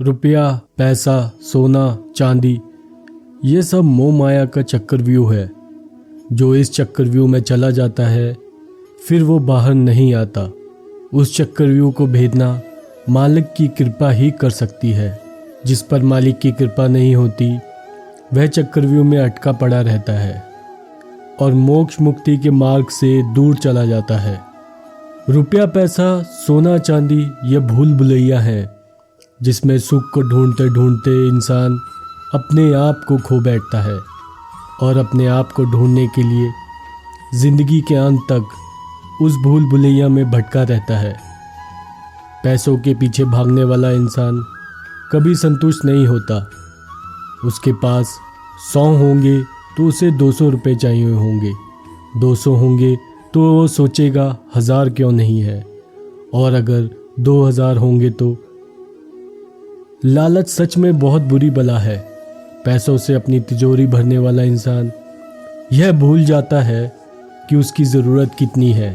रुपया, पैसा, सोना, चांदी, ये सब मोह माया का चक्रव्यूह है। जो इस चक्रव्यूह में चला जाता है फिर वो बाहर नहीं आता। उस चक्रव्यूह को भेदना मालिक की कृपा ही कर सकती है। जिस पर मालिक की कृपा नहीं होती वह चक्रव्यूह में अटका पड़ा रहता है और मोक्ष मुक्ति के मार्ग से दूर चला जाता है। रुपया, पैसा, सोना, चांदी ये भूल भुलैया हैं जिसमें सुख को ढूंढते ढूंढते इंसान अपने आप को खो बैठता है और अपने आप को ढूंढने के लिए जिंदगी के अंत तक उस भूल भुलैया में भटका रहता है। पैसों के पीछे भागने वाला इंसान कभी संतुष्ट नहीं होता। उसके पास 100 होंगे तो उसे 200 रुपये चाहिए होंगे, 200 होंगे तो वो सोचेगा 1000 क्यों नहीं है, और अगर 2000 होंगे तो। लालच सच में बहुत बुरी बला है। पैसों से अपनी तिजोरी भरने वाला इंसान यह भूल जाता है कि उसकी ज़रूरत कितनी है।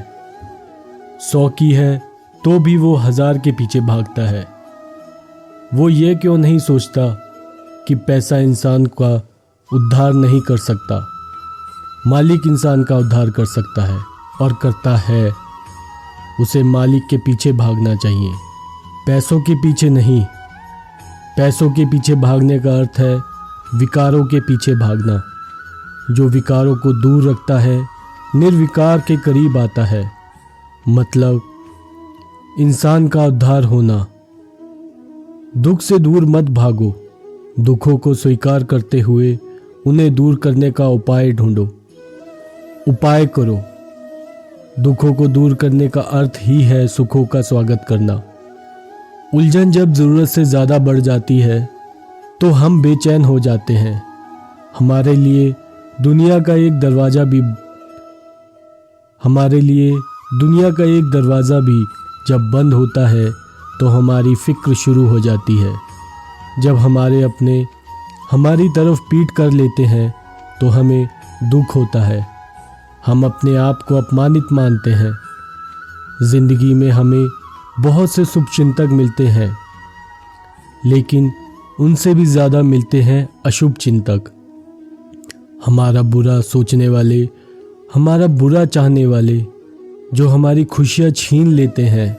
100 की है तो भी वो 1000 के पीछे भागता है। वो ये क्यों नहीं सोचता कि पैसा इंसान का उद्धार नहीं कर सकता, मालिक इंसान का उद्धार कर सकता है और करता है। उसे मालिक के पीछे भागना चाहिए, पैसों के पीछे नहीं। पैसों के पीछे भागने का अर्थ है विकारों के पीछे भागना। जो विकारों को दूर रखता है निर्विकार के करीब आता है, मतलब इंसान का उद्धार होना। दुख से दूर मत भागो, दुखों को स्वीकार करते हुए उन्हें दूर करने का उपाय ढूंढो। उपाय करो। दुखों को दूर करने का अर्थ ही है सुखों का स्वागत करना। उलझन जब ज़रूरत से ज़्यादा बढ़ जाती है तो हम बेचैन हो जाते हैं। हमारे लिए दुनिया का एक दरवाज़ा भी जब बंद होता है तो हमारी फिक्र शुरू हो जाती है। जब हमारे अपने हमारी तरफ पीठ कर लेते हैं तो हमें दुख होता है। हम अपने आप को अपमानित मानते हैं। जिंदगी में हमें बहुत से शुभचिंतक मिलते हैं, लेकिन उनसे भी ज़्यादा मिलते हैं अशुभ चिंतक। हमारा बुरा सोचने वाले, हमारा बुरा चाहने वाले, जो हमारी खुशियाँ छीन लेते हैं।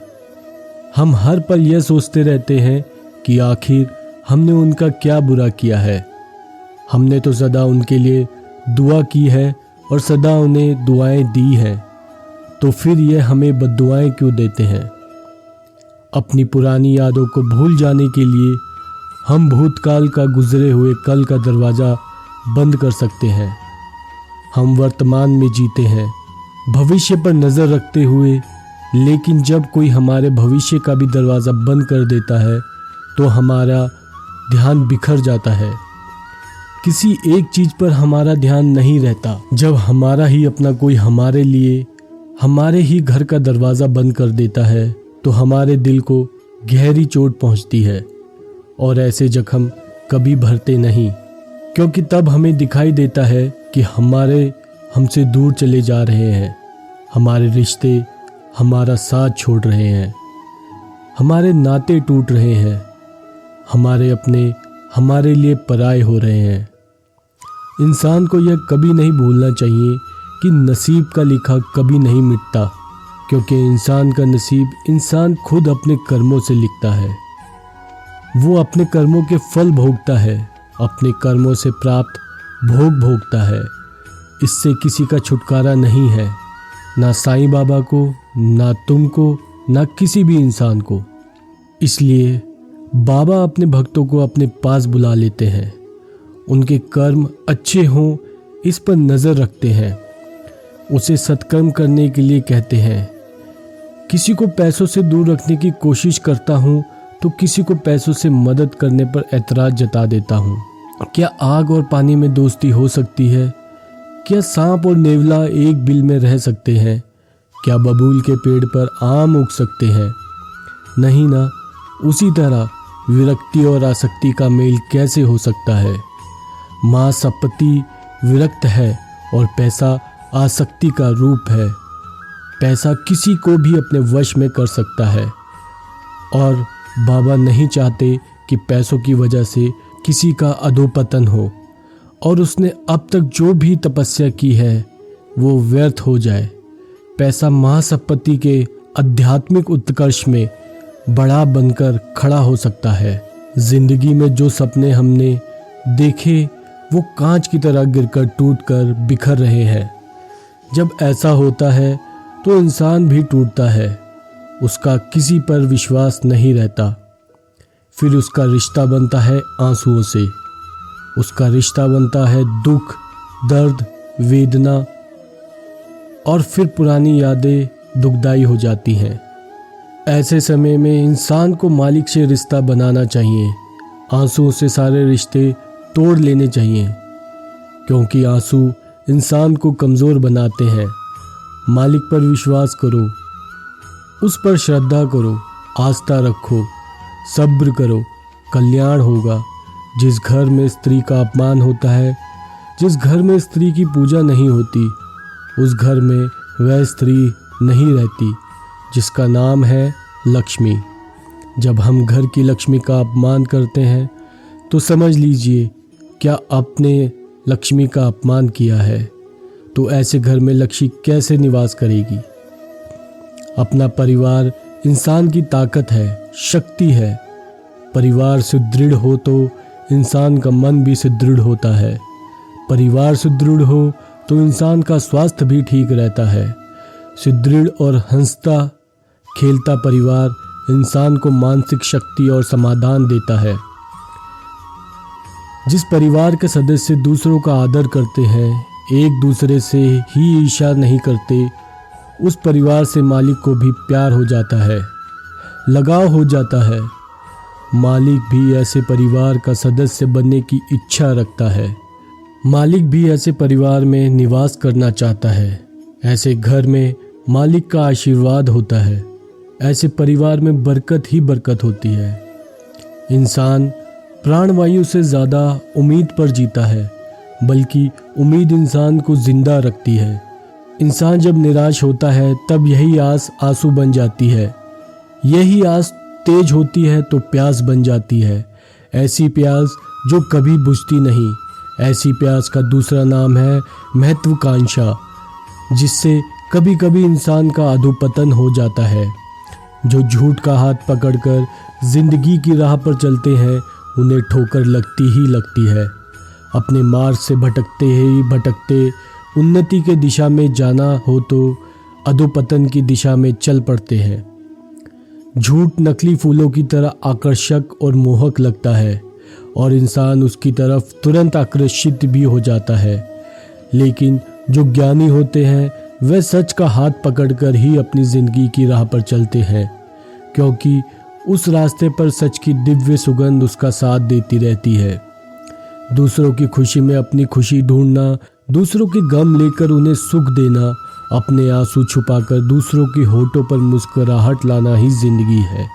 हम हर पल यह सोचते रहते हैं कि आखिर हमने उनका क्या बुरा किया है। हमने तो सदा उनके लिए दुआ की है और सदा उन्हें दुआएं दी हैं, तो फिर यह हमें बद्दुआएं क्यों देते हैं। अपनी पुरानी यादों को भूल जाने के लिए हम भूतकाल का गुजरे हुए कल का दरवाज़ा बंद कर सकते हैं। हम वर्तमान में जीते हैं भविष्य पर नज़र रखते हुए, लेकिन जब कोई हमारे भविष्य का भी दरवाज़ा बंद कर देता है तो हमारा ध्यान बिखर जाता है। किसी एक चीज़ पर हमारा ध्यान नहीं रहता। जब हमारा ही अपना कोई हमारे लिए हमारे ही घर का दरवाज़ा बंद कर देता है तो हमारे दिल को गहरी चोट पहुंचती है, और ऐसे जख्म कभी भरते नहीं, क्योंकि तब हमें दिखाई देता है कि हमसे दूर चले जा रहे हैं। हमारे रिश्ते हमारा साथ छोड़ रहे हैं, हमारे नाते टूट रहे हैं, हमारे अपने हमारे लिए पराये हो रहे हैं। इंसान को यह कभी नहीं भूलना चाहिए कि नसीब का लिखा कभी नहीं मिटता, क्योंकि इंसान का नसीब इंसान खुद अपने कर्मों से लिखता है। वो अपने कर्मों के फल भोगता है, अपने कर्मों से प्राप्त भोग भोगता है। इससे किसी का छुटकारा नहीं है, ना साईं बाबा को, ना तुमको, ना किसी भी इंसान को। इसलिए बाबा अपने भक्तों को अपने पास बुला लेते हैं। उनके कर्म अच्छे हों इस पर नज़र रखते हैं, उसे सत्कर्म करने के लिए कहते हैं। किसी को पैसों से दूर रखने की कोशिश करता हूँ तो किसी को पैसों से मदद करने पर ऐतराज़ जता देता हूँ। क्या आग और पानी में दोस्ती हो सकती है? क्या सांप और नेवला एक बिल में रह सकते हैं? क्या बबूल के पेड़ पर आम उग सकते हैं? नहीं ना। उसी तरह विरक्ति और आसक्ति का मेल कैसे हो सकता है? माँ संपत्ति विरक्त है और पैसा आसक्ति का रूप है। पैसा किसी को भी अपने वश में कर सकता है और बाबा नहीं चाहते कि पैसों की वजह से किसी का अधोपतन हो और उसने अब तक जो भी तपस्या की है वो व्यर्थ हो जाए। पैसा महासंपत्ति के आध्यात्मिक उत्कर्ष में बड़ा बनकर खड़ा हो सकता है। जिंदगी में जो सपने हमने देखे वो कांच की तरह गिरकर टूटकर बिखर रहे हैं। जब ऐसा होता है तो इंसान भी टूटता है, उसका किसी पर विश्वास नहीं रहता। फिर उसका रिश्ता बनता है आंसुओं से, उसका रिश्ता बनता है दुख, दर्द, वेदना, और फिर पुरानी यादें दुखदाई हो जाती हैं। ऐसे समय में इंसान को मालिक से रिश्ता बनाना चाहिए, आंसुओं से सारे रिश्ते तोड़ लेने चाहिए, क्योंकि आंसू इंसान को कमज़ोर बनाते हैं। मालिक पर विश्वास करो, उस पर श्रद्धा करो, आस्था रखो, सब्र करो, कल्याण होगा। जिस घर में स्त्री का अपमान होता है, जिस घर में स्त्री की पूजा नहीं होती, उस घर में वह स्त्री नहीं रहती जिसका नाम है लक्ष्मी। जब हम घर की लक्ष्मी का अपमान करते हैं तो समझ लीजिए क्या आपने लक्ष्मी का अपमान किया है। तो ऐसे घर में लक्ष्मी कैसे निवास करेगी। अपना परिवार इंसान की ताकत है, शक्ति है। परिवार सुदृढ़ हो तो इंसान का मन भी सुदृढ़ होता है। परिवार सुदृढ़ हो तो इंसान का स्वास्थ्य भी ठीक रहता है। सुदृढ़ और हंसता खेलता परिवार इंसान को मानसिक शक्ति और समाधान देता है। जिस परिवार के सदस्य दूसरों का आदर करते हैं, एक दूसरे से ही ईर्ष्या नहीं करते, उस परिवार से मालिक को भी प्यार हो जाता है, लगाव हो जाता है। मालिक भी ऐसे परिवार का सदस्य बनने की इच्छा रखता है। मालिक भी ऐसे परिवार में निवास करना चाहता है। ऐसे घर में मालिक का आशीर्वाद होता है। ऐसे परिवार में बरकत ही बरकत होती है। इंसान प्राणवायु से ज़्यादा उम्मीद पर जीता है, बल्कि उम्मीद इंसान को जिंदा रखती है। इंसान जब निराश होता है तब यही आस आंसू बन जाती है। यही आस तेज होती है तो प्यास बन जाती है, ऐसी प्यास जो कभी बुझती नहीं। ऐसी प्यास का दूसरा नाम है महत्वाकांक्षा, जिससे कभी कभी इंसान का अधोपतन हो जाता है। जो झूठ का हाथ पकड़कर जिंदगी की राह पर चलते हैं उन्हें ठोकर लगती ही लगती है। अपने मार्ग से भटकते ही भटकते उन्नति के दिशा में जाना हो तो अधोपतन की दिशा में चल पड़ते हैं। झूठ नकली फूलों की तरह आकर्षक और मोहक लगता है और इंसान उसकी तरफ तुरंत आकर्षित भी हो जाता है। लेकिन जो ज्ञानी होते हैं वे सच का हाथ पकड़कर ही अपनी जिंदगी की राह पर चलते हैं, क्योंकि उस रास्ते पर सच की दिव्य सुगंध उसका साथ देती रहती है। दूसरों की खुशी में अपनी खुशी ढूंढना, दूसरों के गम लेकर उन्हें सुख देना, अपने आंसू छुपाकर दूसरों की होठों पर मुस्कुराहट लाना ही जिंदगी है।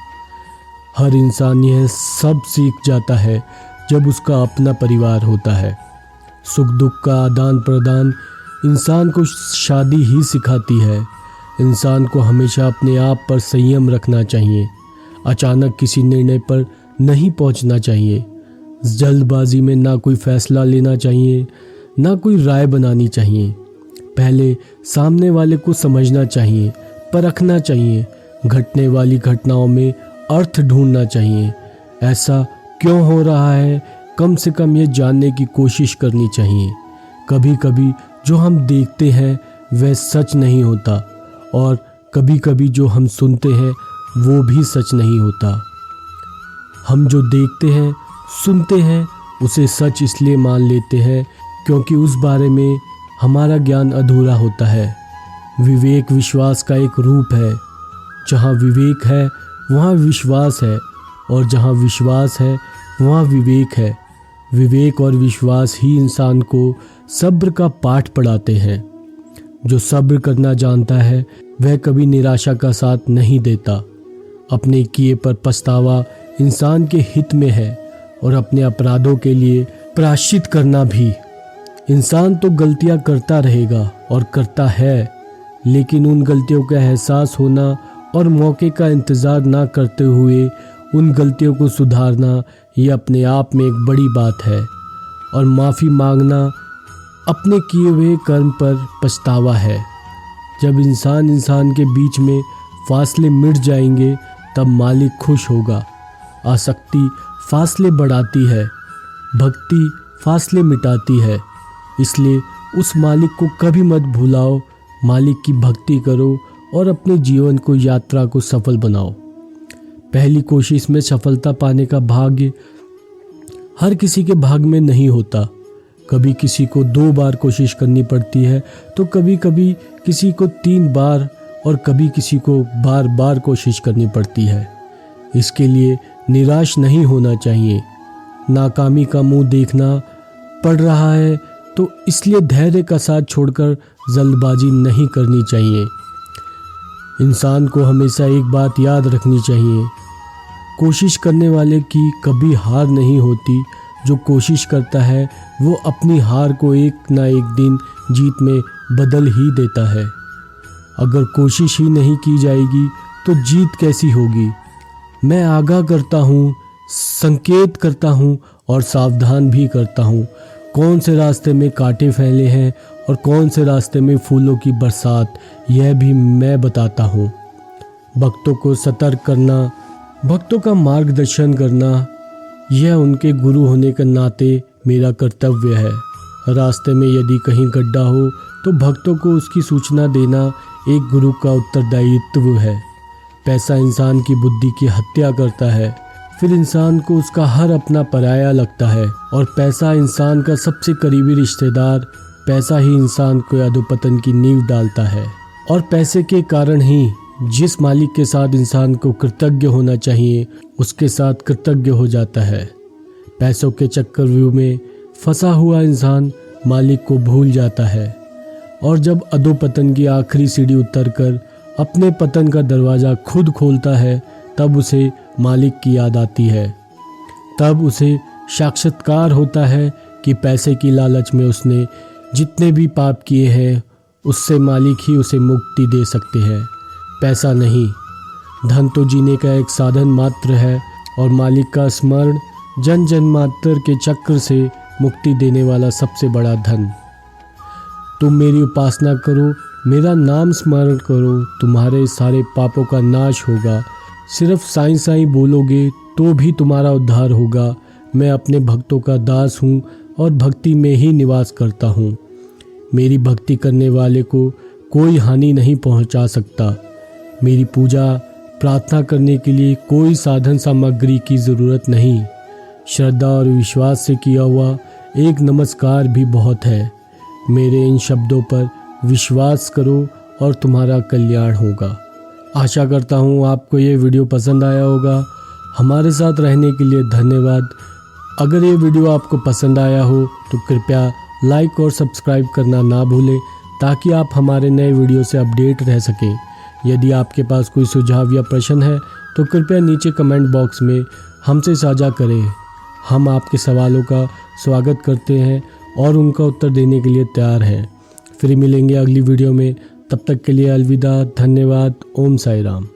हर इंसान यह सब सीख जाता है जब उसका अपना परिवार होता है। सुख दुख का आदान प्रदान इंसान को शादी ही सिखाती है। इंसान को हमेशा अपने आप पर संयम रखना चाहिए। अचानक किसी निर्णय पर नहीं पहुंचना चाहिए। जल्दबाजी में ना कोई फैसला लेना चाहिए, ना कोई राय बनानी चाहिए। पहले सामने वाले को समझना चाहिए, परखना चाहिए। घटने वाली घटनाओं में अर्थ ढूंढना चाहिए। ऐसा क्यों हो रहा है, कम से कम ये जानने की कोशिश करनी चाहिए। कभी कभी जो हम देखते हैं वह सच नहीं होता, और कभी कभी जो हम सुनते हैं वो भी सच नहीं होता। हम जो देखते हैं सुनते हैं उसे सच इसलिए मान लेते हैं क्योंकि उस बारे में हमारा ज्ञान अधूरा होता है। विवेक विश्वास का एक रूप है। जहाँ विवेक है वहाँ विश्वास है, और जहाँ विश्वास है वहाँ विवेक है। विवेक और विश्वास ही इंसान को सब्र का पाठ पढ़ाते हैं। जो सब्र करना जानता है वह कभी निराशा का साथ नहीं देता। अपने किए पर पछतावा इंसान के हित में है, और अपने अपराधों के लिए प्रायश्चित करना भी। इंसान तो गलतियां करता रहेगा और करता है, लेकिन उन गलतियों का एहसास होना और मौके का इंतज़ार ना करते हुए उन गलतियों को सुधारना ये अपने आप में एक बड़ी बात है, और माफ़ी मांगना अपने किए हुए कर्म पर पछतावा है। जब इंसान के बीच में फासले मिट जाएंगे तब मालिक खुश होगा। आसक्ति फासले बढ़ाती है, भक्ति फासले मिटाती है। इसलिए उस मालिक को कभी मत भुलाओ, मालिक की भक्ति करो और अपने जीवन को, यात्रा को सफल बनाओ। पहली कोशिश में सफलता पाने का भाग्य हर किसी के भाग्य में नहीं होता। कभी किसी को 2 बार कोशिश करनी पड़ती है, तो कभी कभी किसी को 3 बार और कभी किसी को बार बार कोशिश करनी पड़ती है। इसके लिए निराश नहीं होना चाहिए। नाकामी का मुंह देखना पड़ रहा है तो इसलिए धैर्य का साथ छोड़कर जल्दबाजी नहीं करनी चाहिए। इंसान को हमेशा एक बात याद रखनी चाहिए, कोशिश करने वाले की कभी हार नहीं होती। जो कोशिश करता है वो अपनी हार को एक ना एक दिन जीत में बदल ही देता है। अगर कोशिश ही नहीं की जाएगी तो जीत कैसी होगी। मैं आगाह करता हूँ, संकेत करता हूँ और सावधान भी करता हूँ। कौन से रास्ते में कांटे फैले हैं और कौन से रास्ते में फूलों की बरसात, यह भी मैं बताता हूँ। भक्तों को सतर्क करना, भक्तों का मार्गदर्शन करना, यह उनके गुरु होने के नाते मेरा कर्तव्य है। रास्ते में यदि कहीं गड्ढा हो तो भक्तों को उसकी सूचना देना एक गुरु का उत्तरदायित्व है। पैसा इंसान की बुद्धि की हत्या करता है, फिर इंसान को उसका हर अपना पराया लगता है, और पैसा इंसान का सबसे करीबी रिश्तेदार। पैसा ही इंसान को अधोपतन की नींव डालता है, और पैसे के कारण ही जिस मालिक के साथ इंसान को कृतज्ञ होना चाहिए उसके साथ कृतज्ञ हो जाता है। पैसों के चक्रव्यूह में फंसा हुआ इंसान मालिक को भूल जाता है, और जब अधोपतन की आखिरी सीढ़ी उतरकर अपने पतन का दरवाज़ा खुद खोलता है तब उसे मालिक की याद आती है। तब उसे साक्षात्कार होता है कि पैसे की लालच में उसने जितने भी पाप किए हैं उससे मालिक ही उसे मुक्ति दे सकते हैं, पैसा नहीं। धन तो जीने का एक साधन मात्र है, और मालिक का स्मरण जन जन मात्र के चक्र से मुक्ति देने वाला सबसे बड़ा धन। तुम मेरी उपासना करो, मेरा नाम स्मरण करो, तुम्हारे सारे पापों का नाश होगा। सिर्फ साईं साईं बोलोगे तो भी तुम्हारा उद्धार होगा। मैं अपने भक्तों का दास हूँ और भक्ति में ही निवास करता हूँ। मेरी भक्ति करने वाले को कोई हानि नहीं पहुँचा सकता। मेरी पूजा प्रार्थना करने के लिए कोई साधन सामग्री की ज़रूरत नहीं। श्रद्धा और विश्वास से किया हुआ एक नमस्कार भी बहुत है। मेरे इन शब्दों पर विश्वास करो और तुम्हारा कल्याण होगा। आशा करता हूँ आपको ये वीडियो पसंद आया होगा। हमारे साथ रहने के लिए धन्यवाद। अगर ये वीडियो आपको पसंद आया हो तो कृपया लाइक और सब्सक्राइब करना ना भूलें, ताकि आप हमारे नए वीडियो से अपडेट रह सकें। यदि आपके पास कोई सुझाव या प्रश्न है तो कृपया नीचे कमेंट बॉक्स में हमसे साझा करें। हम आपके सवालों का स्वागत करते हैं और उनका उत्तर देने के लिए तैयार हैं। फिर मिलेंगे अगली वीडियो में, तब तक के लिए अलविदा, धन्यवाद। ओम साई राम।